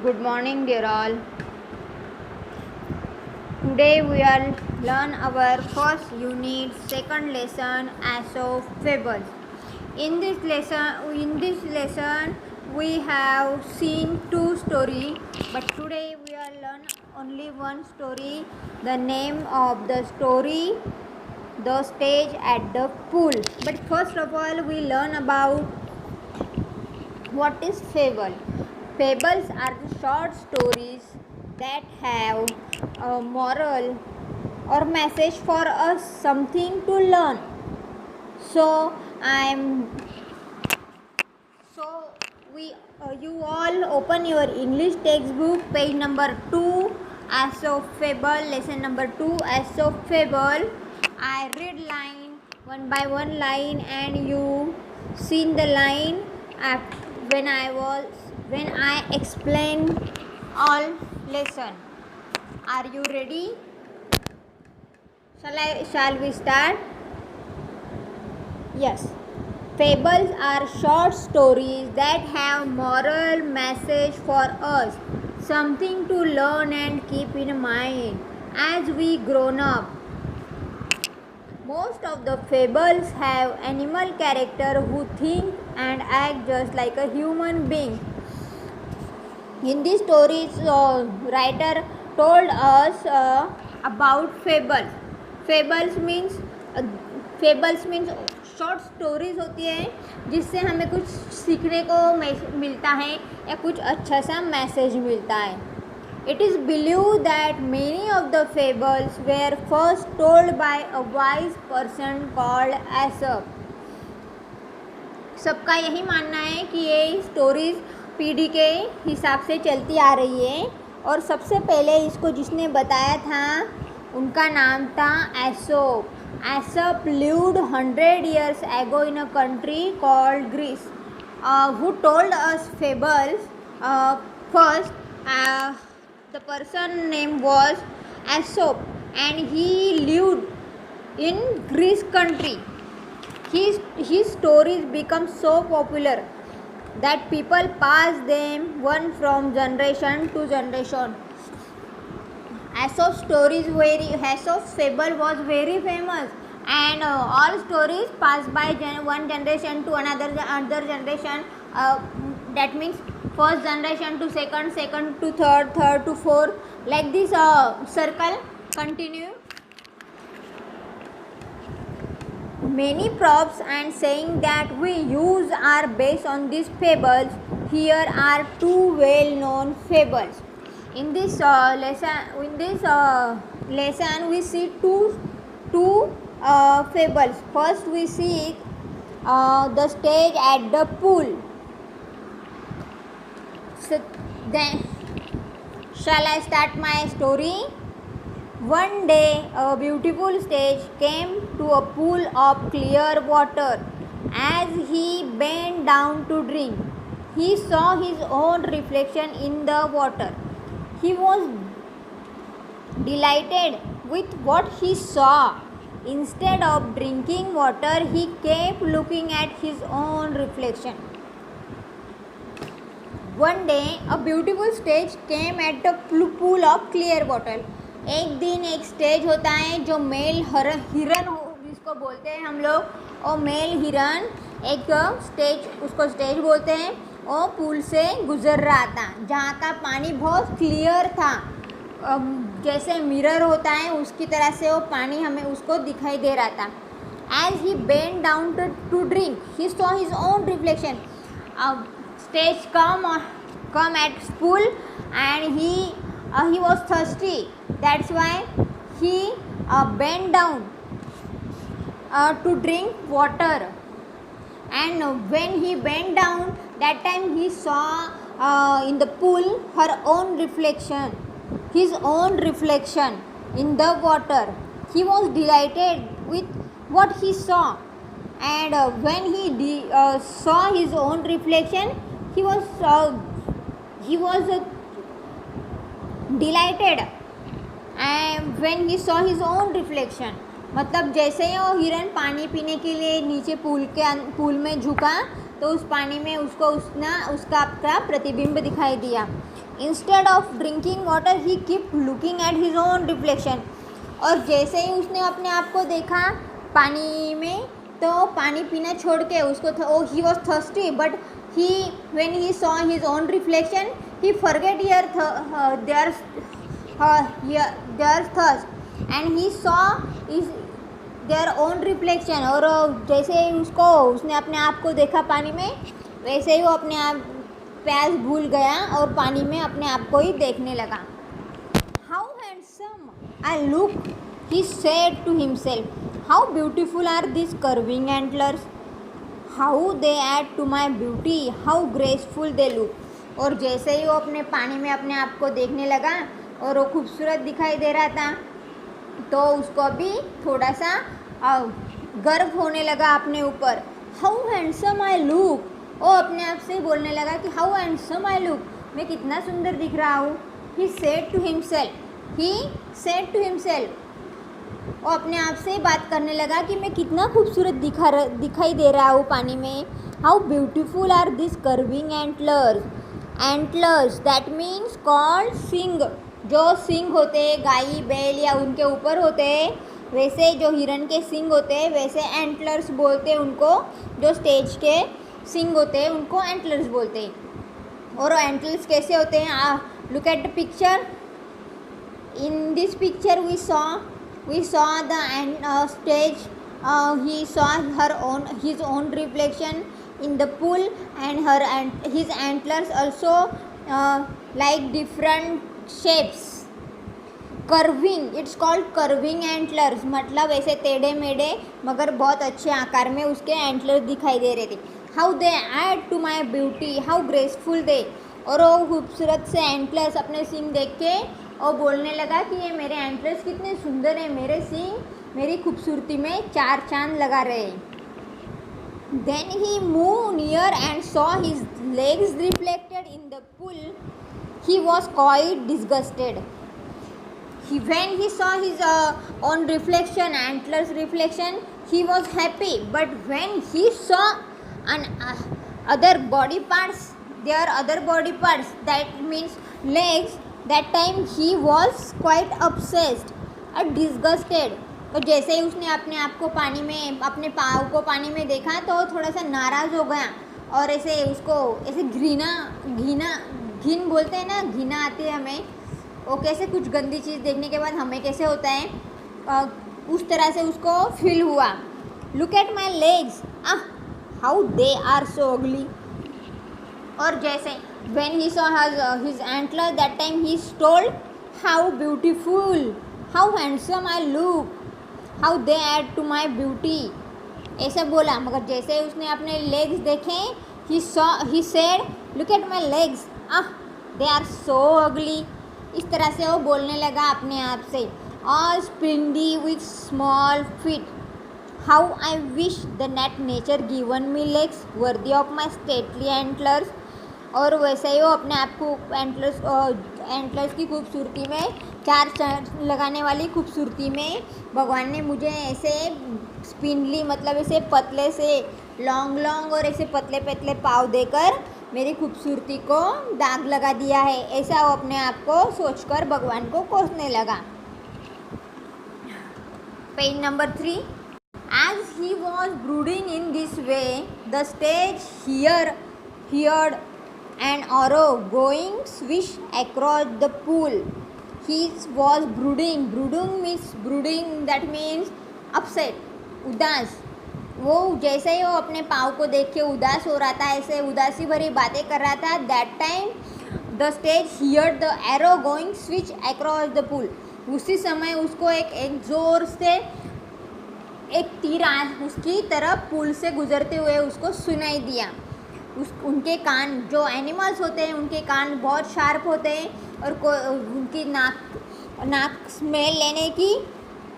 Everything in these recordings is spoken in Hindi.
Good morning, dear all. Today we will learn our first unit, second lesson, Aesop fables. In this lesson, we have seen two stories, but today we will learn only one story. The name of the story, The Stage at the Pool. But first of all, we learn about what is fable. Fables are the short stories that have a moral or message for us, something to learn. So I'm so we you all open your English textbook, page number 2, Aesop fable, lesson number 2, Aesop fable. I read line one by one line, and you seen the line when I explain all lesson. Are you ready? Shall we start? Yes. Fables are short stories that have moral message for us, something to learn and keep in mind as we grown up. Most of the fables have animal character who think and act just like a human being. In these stories, writer told us about fables. Fables means short stories होती है जिससे हमें कुछ सीखने को मिलता है या कुछ अच्छा सा मैसेज मिलता है. It is believed that many of the fables were first told by a wise person called Aesop. सबका यही मानना है कि ये स्टोरीज पीढ़ी के हिसाब से चलती आ रही है और सबसे पहले इसको जिसने बताया था उनका नाम था एसोप. Aesop lived 100 years ago in a country called Greece. Who told us fables? First, the person name was Aesop, and he lived in Greece country. His stories become so popular that people pass them one from generation to generation. Aesop's fable was very famous, and all stories passed by one generation to another generation. That means first generation to second to third to fourth, like this circle continue. Many props and saying that we use are based on these fables. Here are two well-known fables. In this lesson, we see two fables. First, we see the stage at the pool. So then, shall I start my story? One day, a beautiful stage came to a pool of clear water. As he bent down to drink, he saw his own reflection in the water. He was delighted with what he saw. Instead of drinking water, he kept looking at his own reflection. One day, a beautiful stage came at the pool of clear water. एक दिन एक स्टेज होता है जो मेल हिरन जिसको बोलते हैं हम लोग, और मेल हिरन एक स्टेज उसको स्टेज बोलते हैं, और पूल से गुजर रहा था जहाँ का पानी बहुत क्लियर था. जैसे मिरर होता है उसकी तरह से वो पानी हमें उसको दिखाई दे रहा था. As he bend down to drink he saw his own reflection. Stag come at pool and he was thirsty. That's why he bent down to drink water. And when he bent down, that time he saw in the pool her own reflection, his own reflection in the water. He was delighted with what he saw, and when he saw his own reflection, he was delighted. And when he saw his own reflection, मतलब जैसे ही वो हिरन पानी पीने के लिए नीचे पूल में झुका, तो उस पानी में उसको उसका अपना प्रतिबिंब दिखाई दिया। Instead of drinking water he keep looking at his own reflection. और जैसे ही उसने अपने आप को देखा पानी में, तो पानी पीना छोड़ के उसको he was thirsty, but when he saw his own reflection he forget their thirst and he saw their own reflection। और जैसे ही उसने अपने आप को देखा पानी में, वैसे ही वो अपने आप प्यास भूल गया और पानी में अपने आप को ही देखने लगा। How handsome I look, he said to himself. How beautiful are these curving antlers. How they add to my beauty. How graceful they look। और जैसे ही वो अपने पानी में अपने आप को देखने लगा और वो खूबसूरत दिखाई दे रहा था, तो उसको भी थोड़ा सा गर्व होने लगा अपने ऊपर। How handsome I look। वो अपने आप से बोलने लगा कि How handsome I look, मैं कितना सुंदर दिख रहा हूँ। He said to himself। वो अपने आप से बात करने लगा कि मैं कितना खूबसूरत दिखाई दे रहा हूँ पानी में। How beautiful are this curving antlers that means called सिंग। जो सिंग होते हैं गाय बैल या उनके ऊपर होते हैं, वैसे जो हिरन के सिंग होते हैं वैसे एंटलर्स बोलते हैं उनको। जो स्टेज के सिंग होते हैं उनको एंटलर्स बोलते हैं। और एंटलर्स कैसे होते हैं, look at the picture. In this picture we saw the stage। He saw his own reflection in the pool, and his antlers also like different shapes। curving, it's called curving antlers, मतलब ऐसे टेढ़े मेढ़े मगर बहुत अच्छे आकार में उसके एंटलर्स दिखाई दे रहे थे। how they add to my beauty, how graceful they। और वो खूबसूरत से एंटलर्स अपने सिंग देख के और बोलने लगा कि ये मेरे एंटलर्स कितने सुंदर हैं, मेरे सिंग मेरी खूबसूरती में चार चांद लगा रहे। Then he moved near and saw his legs reflected in the pool। He was quite disgusted। When he saw his own reflection, antlers reflection, he was happy, but when he saw other body parts, that means legs, that time he was quite obsessed और disgusted। तो जैसे ही उसने अपने आप को पानी में, अपने पाँव को पानी में देखा तो थोड़ा सा नाराज़ हो गया और ऐसे उसको ऐसे घिन बोलते हैं ना, घिना आती है हमें। वो कैसे कुछ गंदी चीज़ देखने के बाद हमें कैसे होता है, उस तरह से उसको फील हुआ। Look at my legs, how they are so ugly. और जैसे when he saw his antler, that time he told how beautiful, how handsome I look, how they add to my beauty। ऐसा बोला, मगर जैसे उसने अपने लेग्स देखे, he said look at my legs, they are so ugly। इस तरह से वो बोलने लगा अपने आप से। all springy with small feet, how I wish the nature given me legs worthy of my stately antlers। और वैसे ही वो अपने आप को एंटलर्स की खूबसूरती में, चार चांद लगाने वाली खूबसूरती में भगवान ने मुझे ऐसे स्पिनली मतलब ऐसे पतले से लॉन्ग और ऐसे पतले पतले पाँव देकर मेरी खूबसूरती को दाग लगा दिया है। ऐसा वो अपने आप को सोचकर भगवान को कोसने लगा। Page number 3। As he was brooding in this way, the stage heard an arrow going swish across the pool। He was brooding means that means upset, उदास। वो जैसे ही वो अपने पाँव को देख के उदास हो रहा था, ऐसे उदासी भरी बातें कर रहा था। That time the stage heard the arrow going swish across the pool। उसी समय उसको एक जोर से एक तीर उसकी तरफ पुल से गुजरते हुए उसको सुनाई दिया। उनके कान, जो एनिमल्स होते हैं उनके कान बहुत शार्प होते हैं और उनकी नाक स्मेल लेने की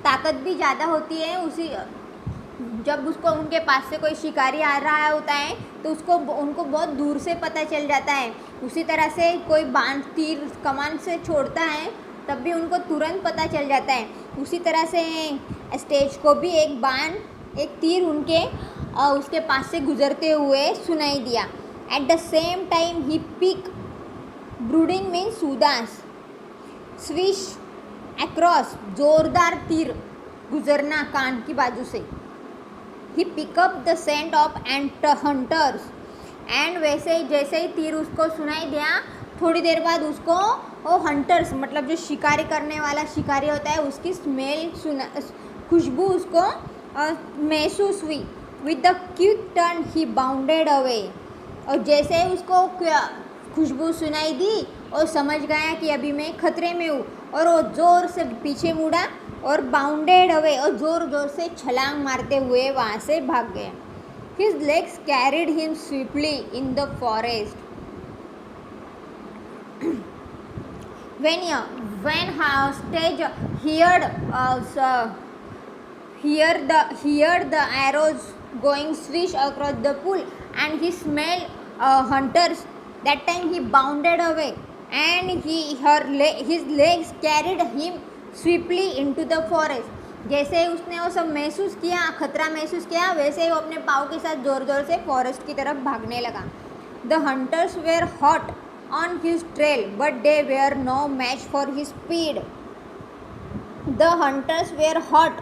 ताकत भी ज़्यादा होती है। जब उसको उनके पास से कोई शिकारी आ रहा होता है तो उनको बहुत दूर से पता चल जाता है। उसी तरह से कोई बाण तीर कमान से छोड़ता है तब भी उनको तुरंत पता चल जाता है। उसी तरह से स्टेज को भी एक तीर उनके उसके पास से गुजरते हुए सुनाई दिया. At the same time he pick, brooding means उदास, स्विश अक्रॉस, जोरदार तीर, गुजरना कान की बाजू से. He pick up the scent of and hunters, and वैसे ही जैसे ही तीर उसको सुनाई दिया, थोड़ी देर बाद उसको वो हंटर्स मतलब जो शिकारी करने वाला शिकारी होता है उसकी स्मेल खुशबू उसको महसूस हुई. With the quick turn he bounded away, और जैसे उसको खुशबू सुनाई दी और समझ गया कि अभी मैं खतरे में हूँ, और वो ज़ोर से पीछे मुड़ा और बाउंडेड अवे, और ज़ोर ज़ोर से छलांग मारते हुए वहाँ से भाग गया. His legs carried him swiftly in the forest. When Stage heard the arrows going swish across the pool, and he smelled hunters. That time he bounded away, and his legs carried him swiftly into the forest. जैसे उसने वो सब महसूस किया, खतरा महसूस किया, वैसे ही वो अपने पाँव के साथ ज़ोर ज़ोर से फॉरेस्ट की तरफ भागने लगा. The hunters were hot on his trail but they were no match for his speed. The hunters were hot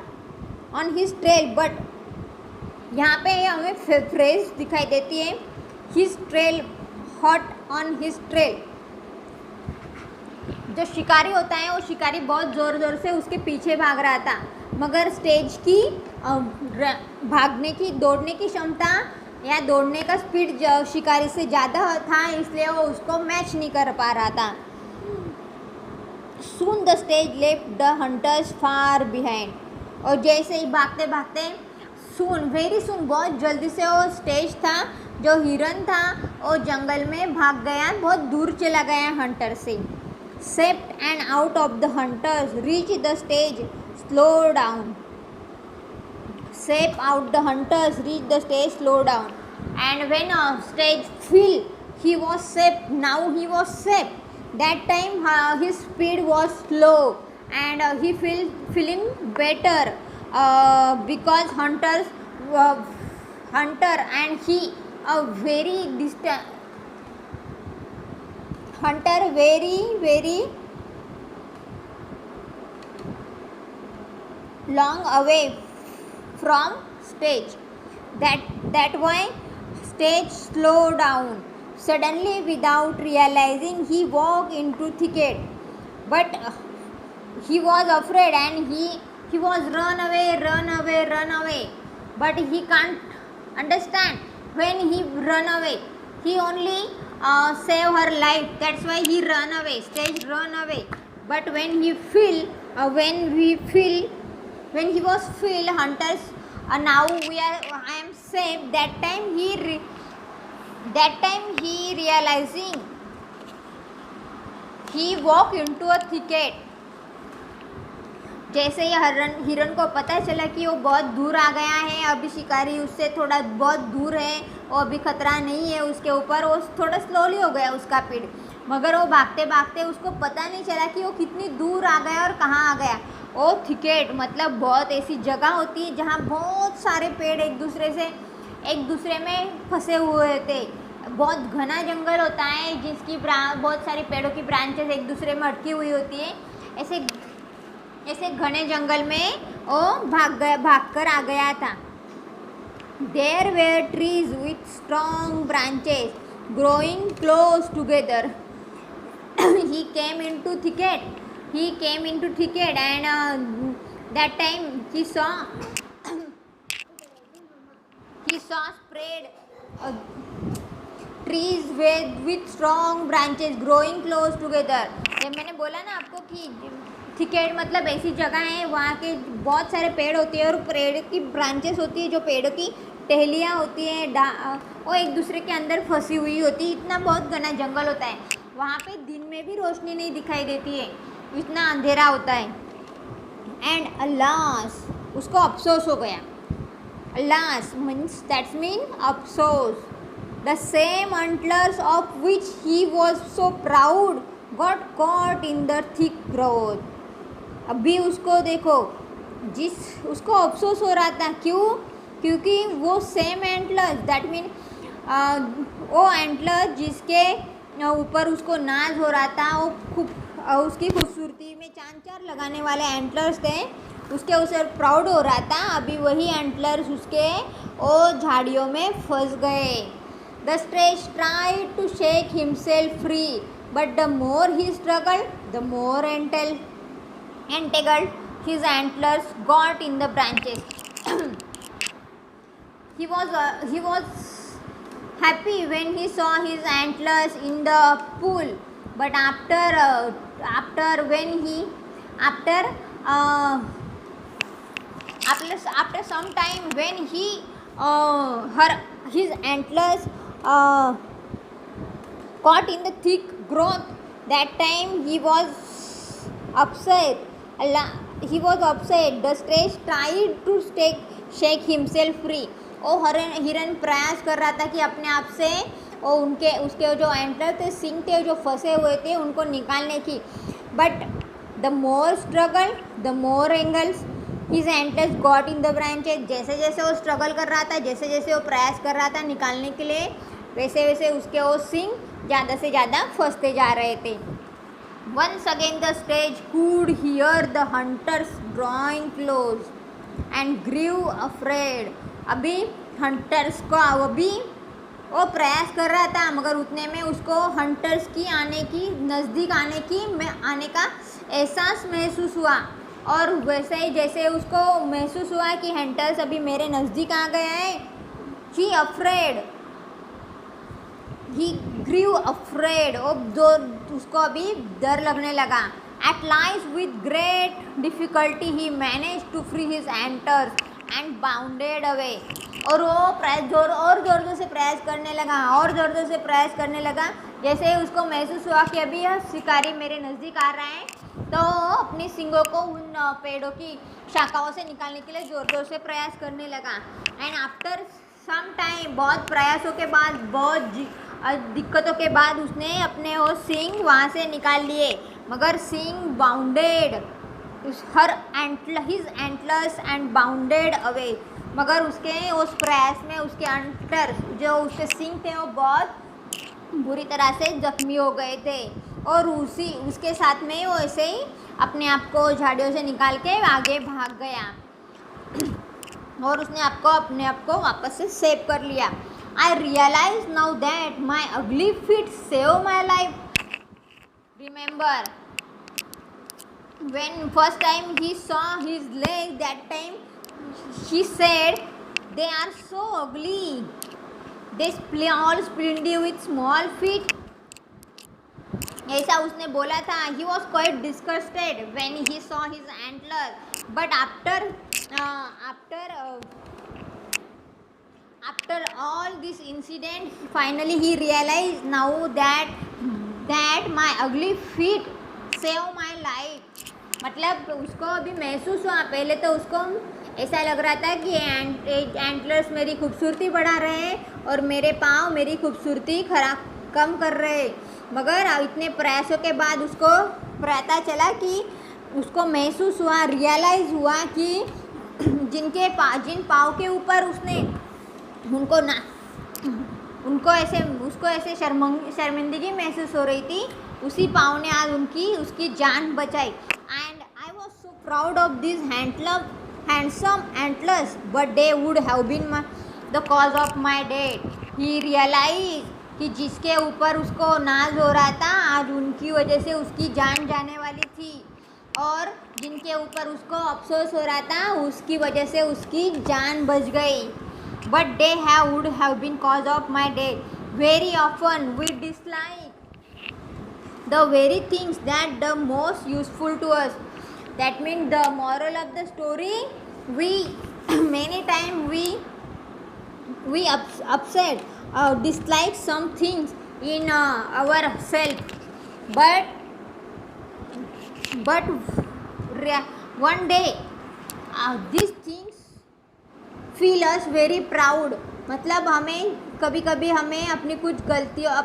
on his trail, but यहाँ पे हमें फ्रेज दिखाई देती है, his trail, hot on his trail. जो शिकारी होता है वो शिकारी बहुत ज़ोर ज़ोर से उसके पीछे भाग रहा था, मगर स्टेज की भागने की दौड़ने की क्षमता या दौड़ने का स्पीड शिकारी से ज़्यादा था, इसलिए वो उसको मैच नहीं कर पा रहा था. Soon the stage left the hunters far behind, और जैसे ही भागते भागते सून, वेरी सून, बहुत जल्दी से वो स्टेज था, जो हिरन था वो जंगल में भाग गया, बहुत दूर चला गया हंटर से. Sept and out of the hunters reached the stage, slow down. Sept out the hunters reached the stage, slow down. And when stage fell, he was Sept. Now he was Sept. That time his speed was slow, and he feeling better because hunter and he very distant. Hunter very long away from stage. That why stage slow down. Suddenly, without realizing, he walked into thicket. But he was afraid, and he was run away. But he can't understand when he run away. He only save her life. That's why he run away. Stage run away. But when he was feel hunters, now I am safe. That time he realizing, he walk into a thicket. जैसे ही हिरन को पता चला कि वो बहुत दूर आ गया है, अभी शिकारी उससे थोड़ा बहुत दूर है, वो अभी खतरा नहीं है उसके ऊपर, वो थोड़ा स्लोली हो गया उसका स्पीड, मगर वो भागते भागते उसको पता नहीं चला कि वो कितनी दूर आ गया और कहाँ आ गया. वो थिकेट मतलब बहुत ऐसी जगह होती है जहाँ बहुत सारे पेड़ एक दूसरे में फंसे हुए होते. बहुत घना जंगल होता है जिसकी बहुत सारी पेड़ों की ब्रांचेस एक दूसरे में अटकी हुई होती है. ऐसे घने जंगल में वो भाग कर आ गया था. There were trees with strong branches growing close together. He came into thicket, and that time he saw spread trees with strong branches growing close together. जब मैंने बोला ना आपको कि थिकेट मतलब ऐसी जगह है वहाँ के बहुत सारे पेड़ होते हैं और पेड़ की ब्रांचेस होती है, जो पेड़ों की टहलियाँ होती हैं वो एक दूसरे के अंदर फंसी हुई होती है. इतना बहुत घना जंगल होता है वहाँ पे, दिन में भी रोशनी नहीं दिखाई देती है, इतना अंधेरा होता है. एंड अल्लास, उसको अफसोस हो गया. अल्लास मीन्स दैट्स मीन अफसोस. The same antlers of which he was so proud got caught in the thick growth. अभी उसको देखो, उसको अफसोस हो रहा था. क्यों? क्योंकि वो सेम एंटलर्स दैट मीन वो एंटलर जिसके ऊपर उसको नाज हो रहा था, वो उसकी खूबसूरती में चांद चार लगाने वाले एंटलर्स थे, उसके उसे प्राउड हो रहा था। अभी वही एंटलर्स उसके वो झाड़ियों में फंस गए। The stag tried to shake himself free but the more he struggled the more entangled his antlers got in the branches. He was happy when he saw his antlers in the pool, but after some time when his antlers caught in the thick growth, that time he was upset. The stage tried to shake himself free. वो हिरन प्रयास कर रहा था कि अपने आप से वो उसके जो एंटलर थे, सिंग थे जो फंसे हुए थे, उनको निकालने की। But the more struggle the more angles his antlers got in the branches. जैसे जैसे वो स्ट्रगल कर रहा था, जैसे जैसे वो प्रयास कर रहा था निकालने के लिए, वैसे वैसे उसके वो सिंग ज़्यादा से ज़्यादा फंसते जा रहे थे। Once again the stage could hear the hunters drawing close and grew afraid. अभी हंटर्स को अभी वो प्रयास कर रहा था, मगर उतने में उसको हंटर्स की नज़दीक आने का एहसास महसूस हुआ। और वैसे ही जैसे उसको महसूस हुआ कि हंटर्स अभी मेरे नज़दीक आ गए हैं, he grew afraid. उसको अभी डर लगने लगा। At last with great difficulty he managed to free his antlers and bounded away. और वो और ज़ोर से प्रयास करने लगा। जैसे उसको महसूस हुआ कि अभी यह शिकारी मेरे नज़दीक आ रहा है, तो अपनी सींगों को उन पेड़ों की शाखाओं से निकालने के लिए ज़ोर से प्रयास करने लगा। एंड आफ्टर सम टाइम, बहुत प्रयासों के बाद, बहुत दिक्कतों के बाद उसने अपने वो सींग वहाँ से निकाल लिए, मगर सींग bounded his antlers and bounded away. मगर उसके उस प्रयास में उसके एंटलर जो उसके सींग थे वो बहुत बुरी तरह से जख्मी हो गए थे, और उसके साथ में वो ऐसे ही अपने आप को झाड़ियों से निकाल के आगे भाग गया और उसने अपने आप को वापस से सेव कर लिया। I realize now that my ugly feet saved my life. Remember, when first time he saw his legs, that time he said, they are so ugly. They all splinty with small feet. ऐसा उसने बोला था। He was quite disgusted when he saw his antler. But after all this incident, finally he realized now that my ugly feet save my life. मतलब उसको अभी महसूस हुआ। पहले तो उसको ऐसा लग रहा था कि एंटलर्स मेरी खूबसूरती बढ़ा रहे हैं और मेरे पाँव मेरी खूबसूरती कम कर रहे हैं, मगर इतने प्रयासों के बाद उसको पता चला कि उसको महसूस हुआ, रियलाइज़ हुआ कि जिन पाँव के ऊपर उसने उसको ऐसे शर्मिंदगी महसूस हो रही थी, उसी पाँव ने आज उसकी जान बचाई। And I was so proud of this handsome antlers but they would have been the cause of my death. He realise कि जिसके ऊपर उसको नाज हो रहा था, आज उनकी वजह से उसकी जान जाने वाली थी, और जिनके ऊपर उसको अफसोस हो रहा था, उसकी वजह से उसकी जान बच गई। But they would have been cause of my death. Very often we dislike the very things that the most useful to us. That means the moral of the story, many times we upset dislike some things in ourselves, but one day these things feel us very proud. मतलब हमें कभी कभी अपनी कुछ गलतियों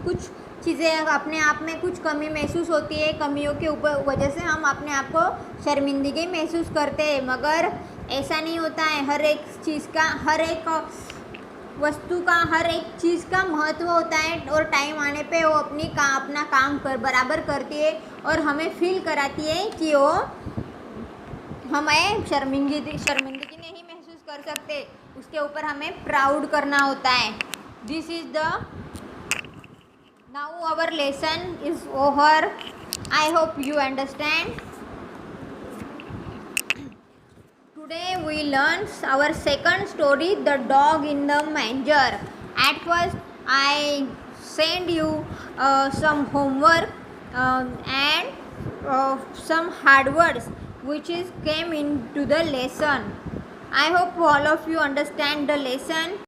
कुछ चीज़ें अपने आप में कुछ कमी महसूस होती है, कमियों के ऊपर वजह से हम अपने आप को शर्मिंदगी महसूस करते हैं, मगर ऐसा नहीं होता है, हर एक चीज़ का, हर एक वस्तु का, हर एक चीज़ का महत्व होता है और टाइम आने पे वो अपना काम बराबर करती है और हमें फील कराती है कि वो हमें शर्मिंदगी नहीं महसूस कर सकते, उसके ऊपर हमें प्राउड करना होता है. This is the now our lesson is over. I hope you understand. Today we learn our second story, The Dog in the Manger. At first I send you some homework and some hard words which is came into the lesson. I hope all of you understand the lesson.